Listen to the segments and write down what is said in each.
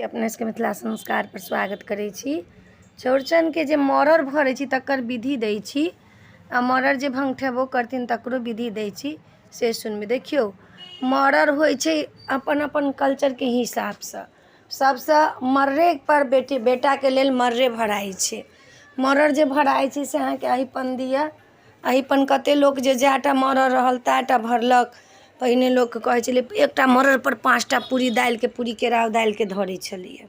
अपने सबके मिथिला संस्कार पर स्वागत करै छी। चौड़चन के जे मरड़ भरै छी तकर विधि दै छी आ मरड़ जे भंगठेबो करथिन तकरो विधि दै छी से सुनबे। देखियो मरड़ होइ छै अपन अपन कल्चर के हिसाब से सबसे मर्रे पर बेटा के लेल मर्रे भराई छै। मरड़ जे भराई छै से अहाँके अहिपन दिया अहिपन कते लोग जे जाटा मरड़ रहल ताटा भरलक। पहिने लोक कहै छलै एकटा मरड़ पर 5टा पूरी दालि के पूरी केराव दालि के धरै छलिए।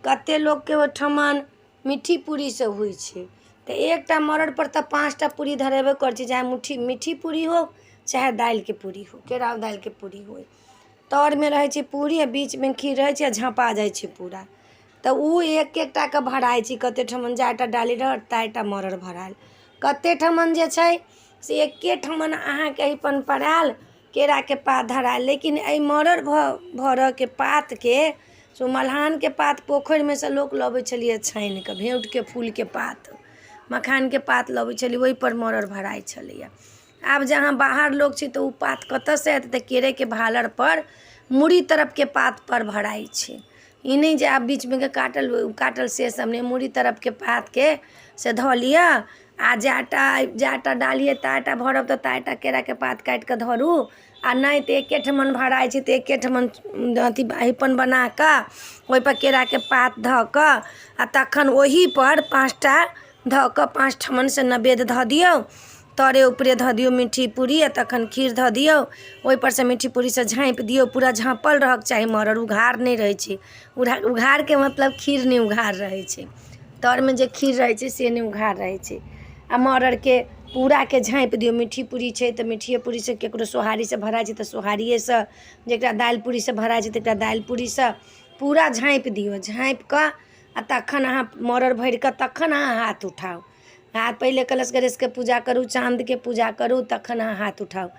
कते लोग के ओठमन मीठी पूरी से होइ छै तो एकटा मरड़ पर तो 5टा पूरी धरेबे कर छै, चाहे मीठी पूरी हो चाहे दालि के पूरी हो, केराव दालि के पूरी हो। तर में रहे छै पूरी आ बीच में खीर रहे छै, झाँपा जाए छै पूरा। तो उ एक एकटा के भराई छै। कते ठमन जाटा डाली रहल ताटा मरड़ भराल। कते ठमन जे छै से एके ठमन अहाँ के अहिपन पड़ाल केरा के पात धराल। लेकिन ए मरड़ भर के पात के सो मलहान के पात पोखर में से लोग लबे छलिए छाइन के, भेउट के फूल के पात मखान के पात लबे छलिए, वही पर मरड़ भराई छलिए। अब जहाँ बाहर लोग छै तो उ पात कत से आते, केरे के भालर पर मुड़ी तरफ के पात पर भराई छै। ई नहीं जे आप बीच में के काटल से सामने मुड़ी तरफ के पात के से धो लिया आ जाटा डालिए ताटा भरब तो ताटा केरा के पात काट के धरू आ नहीं तो एके ठमन भराई छै तो एके ठमन अथी अहिपन बना के ओहि पर केरा के पात ध के आ तखन ओही पर 5टा ध के 5 ठमन से नैवेद्य ध दियो। तरे ऊपरे ध दियो मीठी पूरी आ तखन खीर ध दियो। ओहि पर से मीठी पूरी से झाँप दियो, पूरा झाँपल रहक चाही मरड़, उघार नहीं रहे छै। उघार के मतलब खीर नहीं उघार रहे छै। तर में जे खीर रहे छै से नहीं उघार रहे छै। आ मरड़ के पूरा के झाँप दियो। मीठी पूरी छै तो मीठिए पूरी से, केकरो सोहारी से भराई छै तो सोहारिए से, जेकरा दालि पूरी से भराई छै तेकरा दालि पूरी से पूरा झाँप दियो। झाँप के आ तखन अहाँ मरड़ भर के तखन अहाँ हाथ उठाओ। हाथ पहले कलश गणेश के पूजा करू, चाँद के पूजा करू, तखन अहाँ हाथ उठाओ।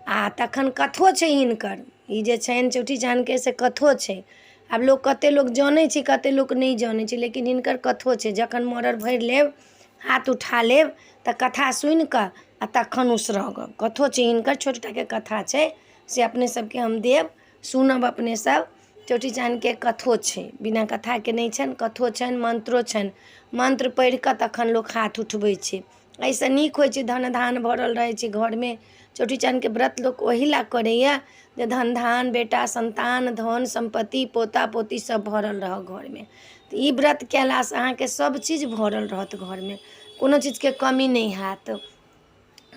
आ तखन कथो छै हिनकर, ई जे छनि चौठी चाँद के से कथो छै। आब लोग कते लोग जानै छै कते लोग नहीं जानै छै, लेकिन हिनकर कथो छै। जखन मरड़ भर लेब हाथ उठा लेब तो कथा सुन के आ तखन उसरगब। कथो छै हिनकर, छोटटा के कथा छै से अपने सबके हम देव, सुनब अपने सब। चौठी चाँद के कथो छै, बिना कथा के नहीं छन, कथो छन, मंत्रो छन। मंत्र पढ़ के तखन लोग हाथ उठबै छै। ऐसे नीक होइ छै, धन धान भरल रहे छै घर में। चौठी चाँद के व्रत लोग ओही ला करैया जे धन धान बेटा संतान धन संपत्ति पोता पोती सब भरल रह घर में। तो ई व्रत कैला से अहाँ के सब चीज भरल रहत घर में, कोनो चीज के कमी नहीं हैत।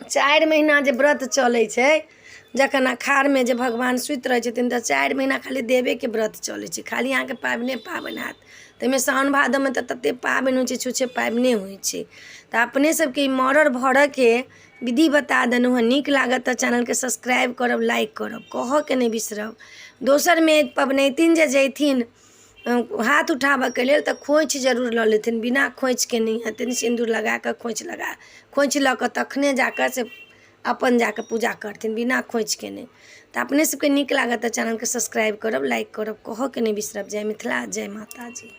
4 महीना जे व्रत चलै छै, जखन अखाड़ में जे भगवान सुति रहे छथिन तो 4 महीना खाली देवे के व्रत चलै छै। खाली अहाँ के पाबने पाबन हैत। तैमें सावन भादव में तो तते पाबन होइ छै, छुछे पाबने होइ छै। तो अपने सबके मरड़ भर के विधि बता देनु है। नीक लागत तो चैनल के सब्सक्राइब करब, लाइक करब, कह के नहीं बिसरब। दोसर में पबनैतिन जे जैथिन हाथ उठाबऽ के लेल तो खोइछ जरूर ल लेथिन, बिना खोइछ के नहीं हथिन। सिंदूर लगा के खोइछ ल के तखने जाकर से अपन जाकर पूजा करथिन, बिना खोइछ के नहीं। तो अपने सबके नीक लागत तो चैनल के सब्सक्राइब करब, लाइक करब, कह के नहीं बिसरब। जय मिथिला, जय माता जी।